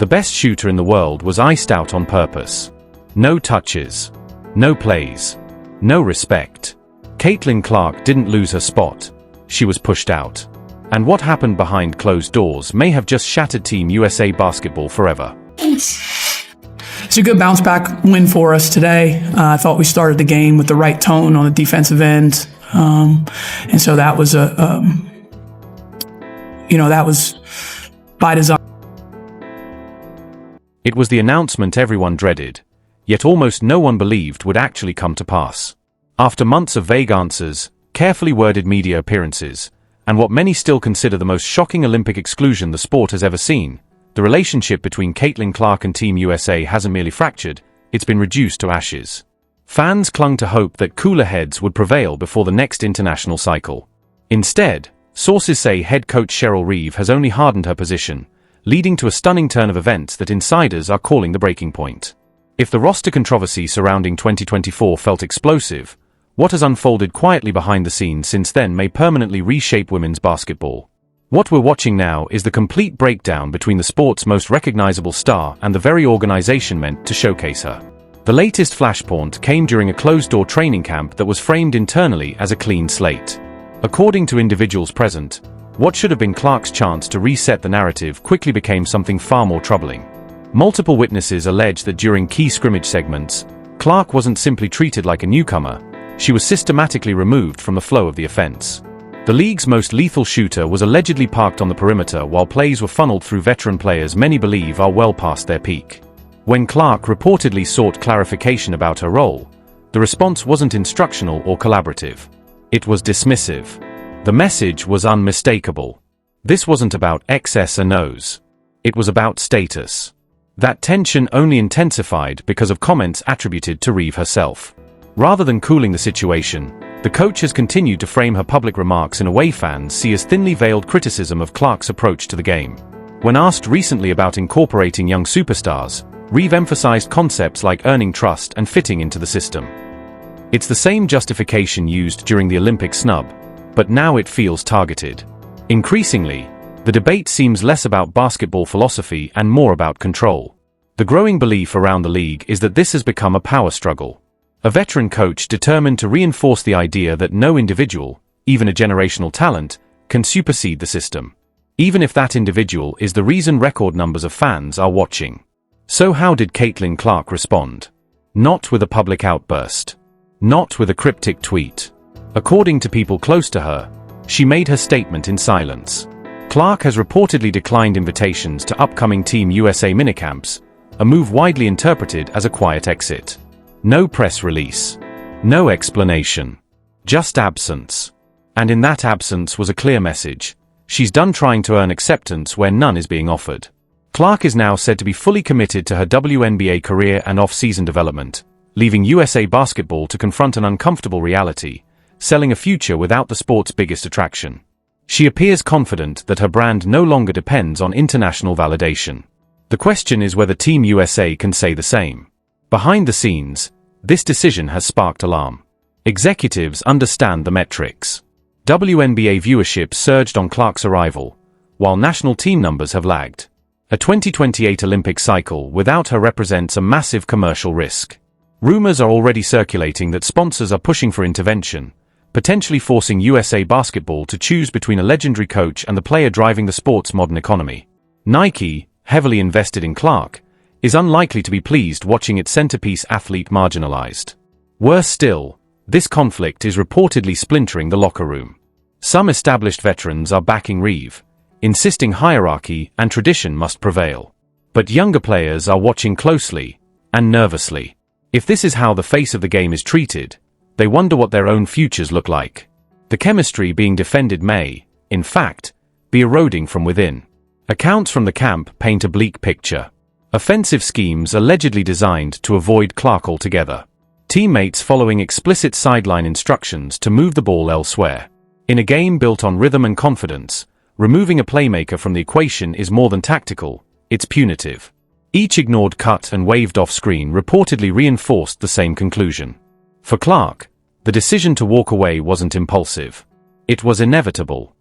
The best shooter in the world was iced out on purpose. No touches. No plays. No respect. Caitlin Clark didn't lose her spot. She was pushed out. And what happened behind closed doors may have just shattered Team USA basketball forever. It's a good bounce back win for us today. I thought we started the game with the right tone on the defensive end. And so that was that was by design. It was the announcement everyone dreaded, yet almost no one believed would actually come to pass. After months of vague answers, carefully worded media appearances, and what many still consider the most shocking Olympic exclusion the sport has ever seen, the relationship between Caitlin Clark and Team USA hasn't merely fractured, it's been reduced to ashes. Fans clung to hope that cooler heads would prevail before the next international cycle. Instead, sources say head coach Cheryl Reeve has only hardened her position, leading to a stunning turn of events that insiders are calling the breaking point. If the roster controversy surrounding 2024 felt explosive, what has unfolded quietly behind the scenes since then may permanently reshape women's basketball. What we're watching now is the complete breakdown between the sport's most recognizable star and the very organization meant to showcase her. The latest flashpoint came during a closed-door training camp that was framed internally as a clean slate. According to individuals present, what should have been Clark's chance to reset the narrative quickly became something far more troubling. Multiple witnesses allege that during key scrimmage segments, Clark wasn't simply treated like a newcomer, she was systematically removed from the flow of the offense. The league's most lethal shooter was allegedly parked on the perimeter while plays were funneled through veteran players many believe are well past their peak. When Clark reportedly sought clarification about her role, the response wasn't instructional or collaborative. It was dismissive. The message was unmistakable. This wasn't about X's and O's. It was about status. That tension only intensified because of comments attributed to Reeve herself. Rather than cooling the situation, the coach has continued to frame her public remarks in a way fans see as thinly veiled criticism of Clark's approach to the game. When asked recently about incorporating young superstars, Reeve emphasized concepts like earning trust and fitting into the system. It's the same justification used during the Olympic snub, but now it feels targeted. Increasingly, the debate seems less about basketball philosophy and more about control. The growing belief around the league is that this has become a power struggle. A veteran coach determined to reinforce the idea that no individual, even a generational talent, can supersede the system. Even if that individual is the reason record numbers of fans are watching. So how did Caitlin Clark respond? Not with a public outburst. Not with a cryptic tweet. According to people close to her, she made her statement in silence. Clark has reportedly declined invitations to upcoming Team USA minicamps, a move widely interpreted as a quiet exit. No press release. No explanation. Just absence. And in that absence was a clear message. She's done trying to earn acceptance where none is being offered. Clark is now said to be fully committed to her WNBA career and off-season development, leaving USA basketball to confront an uncomfortable reality, selling a future without the sport's biggest attraction. She appears confident that her brand no longer depends on international validation. The question is whether Team USA can say the same. Behind the scenes, this decision has sparked alarm. Executives understand the metrics. WNBA viewership surged on Clark's arrival, while national team numbers have lagged. A 2028 Olympic cycle without her represents a massive commercial risk. Rumors are already circulating that sponsors are pushing for intervention, potentially forcing USA basketball to choose between a legendary coach and the player driving the sport's modern economy. Nike, heavily invested in Clark, is unlikely to be pleased watching its centerpiece athlete marginalized. Worse still, this conflict is reportedly splintering the locker room. Some established veterans are backing Reeve, insisting hierarchy and tradition must prevail. But younger players are watching closely, and nervously. If this is how the face of the game is treated, they wonder what their own futures look like. The chemistry being defended may, in fact, be eroding from within. Accounts from the camp paint a bleak picture. Offensive schemes allegedly designed to avoid Clark altogether. Teammates following explicit sideline instructions to move the ball elsewhere. In a game built on rhythm and confidence, removing a playmaker from the equation is more than tactical, it's punitive. Each ignored cut and waved off screen reportedly reinforced the same conclusion. For Clark, the decision to walk away wasn't impulsive. It was inevitable.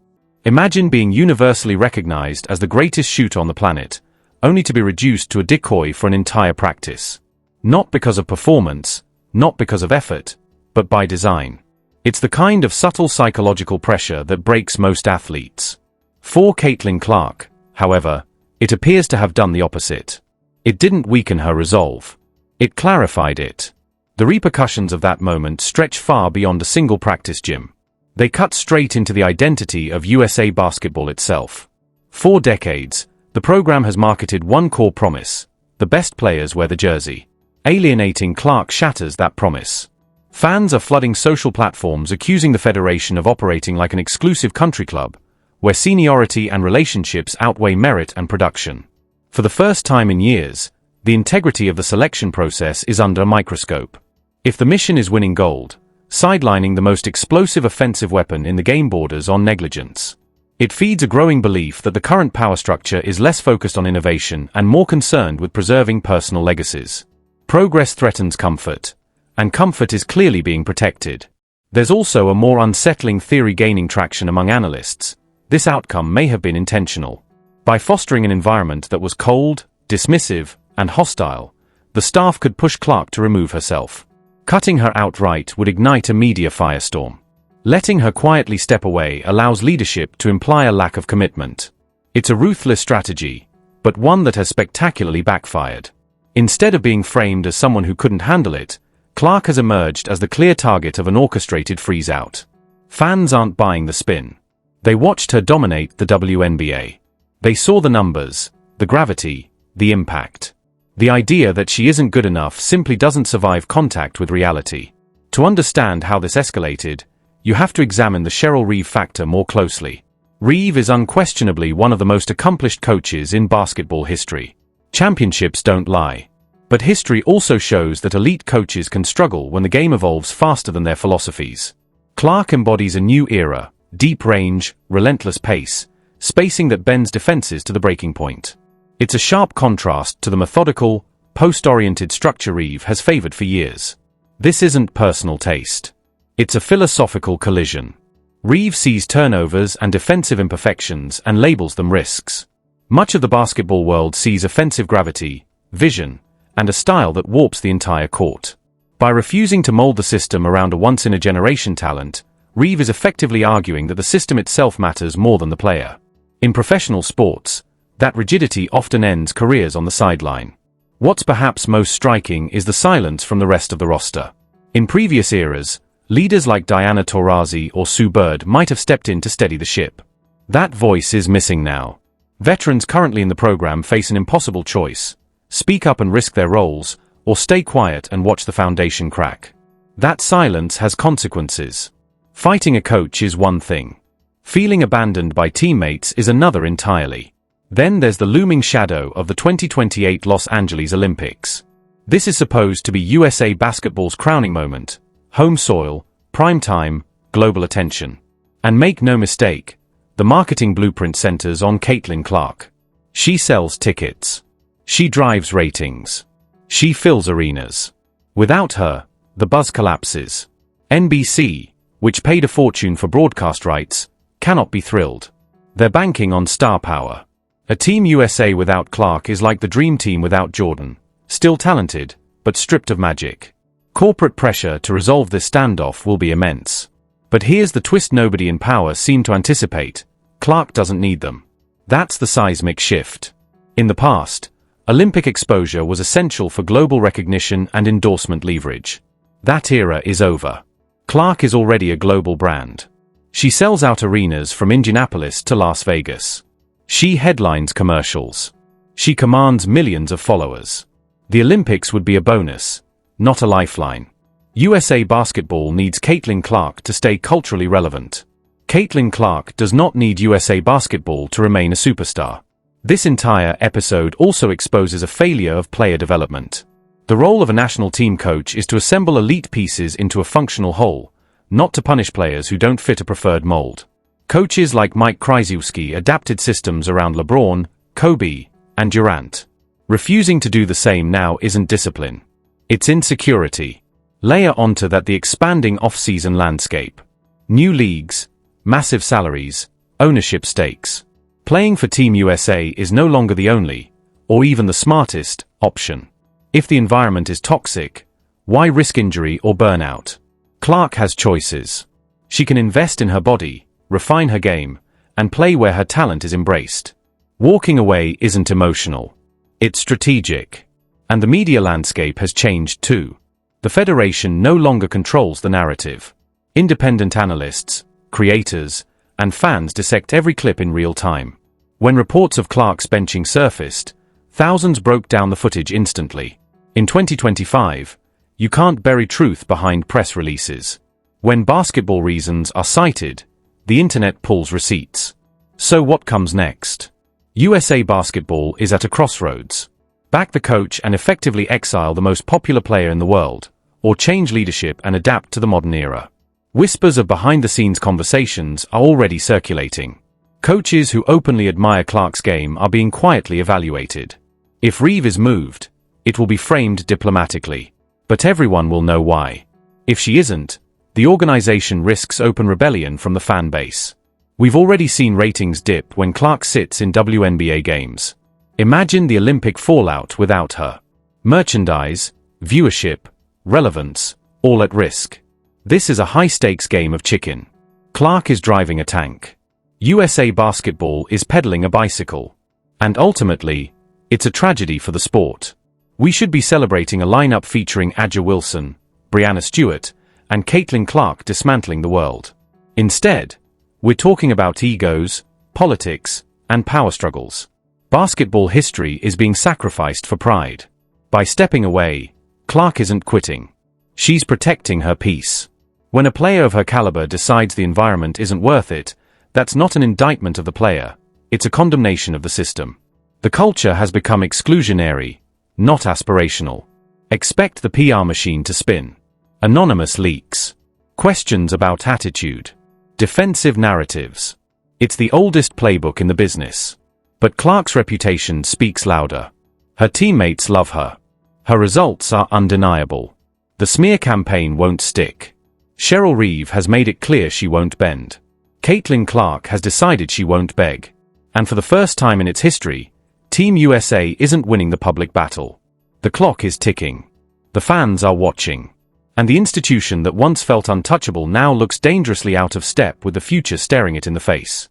Imagine being universally recognized as the greatest shooter on the planet, only to be reduced to a decoy for an entire practice. Not because of performance, not because of effort, but by design. It's the kind of subtle psychological pressure that breaks most athletes. For Caitlin Clark, however, it appears to have done the opposite. It didn't weaken her resolve. It clarified it. The repercussions of that moment stretch far beyond a single practice gym. They cut straight into the identity of USA basketball itself. For decades, the program has marketed one core promise: the best players wear the jersey. Alienating Clark shatters that promise. Fans are flooding social platforms accusing the federation of operating like an exclusive country club, where seniority and relationships outweigh merit and production. For the first time in years, the integrity of the selection process is under a microscope. If the mission is winning gold, sidelining the most explosive offensive weapon in the game borders on negligence. It feeds a growing belief that the current power structure is less focused on innovation and more concerned with preserving personal legacies. Progress threatens comfort, and comfort is clearly being protected. There's also a more unsettling theory gaining traction among analysts. This outcome may have been intentional. By fostering an environment that was cold, dismissive, and hostile, the staff could push Clark to remove herself. Cutting her outright would ignite a media firestorm. Letting her quietly step away allows leadership to imply a lack of commitment. It's a ruthless strategy, but one that has spectacularly backfired. Instead of being framed as someone who couldn't handle it, Clark has emerged as the clear target of an orchestrated freeze-out. Fans aren't buying the spin. They watched her dominate the WNBA. They saw the numbers, the gravity, the impact. The idea that she isn't good enough simply doesn't survive contact with reality. To understand how this escalated, you have to examine the Cheryl Reeve factor more closely. Reeve is unquestionably one of the most accomplished coaches in basketball history. Championships don't lie. But history also shows that elite coaches can struggle when the game evolves faster than their philosophies. Clark embodies a new era: deep range, relentless pace, spacing that bends defenses to the breaking point. It's a sharp contrast to the methodical, post-oriented structure Reeve has favored for years. This isn't personal taste. It's a philosophical collision. Reeve sees turnovers and defensive imperfections and labels them risks. Much of the basketball world sees offensive gravity, vision, and a style that warps the entire court. By refusing to mold the system around a once-in-a-generation talent, Reeve is effectively arguing that the system itself matters more than the player. In professional sports, that rigidity often ends careers on the sideline. What's perhaps most striking is the silence from the rest of the roster. In previous eras, leaders like Diana Taurasi or Sue Bird might have stepped in to steady the ship. That voice is missing now. Veterans currently in the program face an impossible choice: speak up and risk their roles, or stay quiet and watch the foundation crack. That silence has consequences. Fighting a coach is one thing. Feeling abandoned by teammates is another entirely. Then there's the looming shadow of the 2028 Los Angeles Olympics. This is supposed to be USA basketball's crowning moment: home soil, prime time, global attention. And make no mistake, the marketing blueprint centers on Caitlin Clark. She sells tickets. She drives ratings. She fills arenas. Without her, the buzz collapses. NBC, which paid a fortune for broadcast rights, cannot be thrilled. They're banking on star power. A Team USA without Clark is like the dream team without Jordan, still talented, but stripped of magic. Corporate pressure to resolve this standoff will be immense. But here's the twist nobody in power seemed to anticipate: Clark doesn't need them. That's the seismic shift. In the past, Olympic exposure was essential for global recognition and endorsement leverage. That era is over. Clark is already a global brand. She sells out arenas from Indianapolis to Las Vegas. She headlines commercials. She commands millions of followers. The Olympics would be a bonus, not a lifeline. USA basketball needs Caitlin Clark to stay culturally relevant. Caitlin Clark does not need USA basketball to remain a superstar. This entire episode also exposes a failure of player development. The role of a national team coach is to assemble elite pieces into a functional whole, not to punish players who don't fit a preferred mold. Coaches like Mike Krzyzewski adapted systems around LeBron, Kobe, and Durant. Refusing to do the same now isn't discipline. It's insecurity. Layer onto that the expanding off-season landscape. New leagues, massive salaries, ownership stakes. Playing for Team USA is no longer the only, or even the smartest, option. If the environment is toxic, why risk injury or burnout? Clark has choices. She can invest in her body, refine her game, and play where her talent is embraced. Walking away isn't emotional. It's strategic. And the media landscape has changed too. The Federation no longer controls the narrative. Independent analysts, creators, and fans dissect every clip in real time. When reports of Clark's benching surfaced, thousands broke down the footage instantly. In 2025, you can't bury truth behind press releases. When basketball reasons are cited, the internet pulls receipts. So what comes next? USA Basketball is at a crossroads. Back the coach and effectively exile the most popular player in the world, or change leadership and adapt to the modern era. Whispers of behind-the-scenes conversations are already circulating. Coaches who openly admire Clark's game are being quietly evaluated. If Reeve is moved, it will be framed diplomatically. But everyone will know why. If she isn't, the organization risks open rebellion from the fan base. We've already seen ratings dip when Clark sits in WNBA games. Imagine the Olympic fallout without her. Merchandise, viewership, relevance, all at risk. This is a high-stakes game of chicken. Clark is driving a tank. USA Basketball is pedaling a bicycle. And ultimately, it's a tragedy for the sport. We should be celebrating a lineup featuring A'ja Wilson, Breanna Stewart, and Caitlin Clark dismantling the world. Instead, we're talking about egos, politics, and power struggles. Basketball history is being sacrificed for pride. By stepping away, Clark isn't quitting. She's protecting her peace. When a player of her caliber decides the environment isn't worth it, that's not an indictment of the player, it's a condemnation of the system. The culture has become exclusionary, not aspirational. Expect the PR machine to spin. Anonymous leaks. Questions about attitude. Defensive narratives. It's the oldest playbook in the business. But Clark's reputation speaks louder. Her teammates love her. Her results are undeniable. The smear campaign won't stick. Cheryl Reeve has made it clear she won't bend. Caitlin Clark has decided she won't beg. And for the first time in its history, Team USA isn't winning the public battle. The clock is ticking. The fans are watching. And the institution that once felt untouchable now looks dangerously out of step with the future staring it in the face.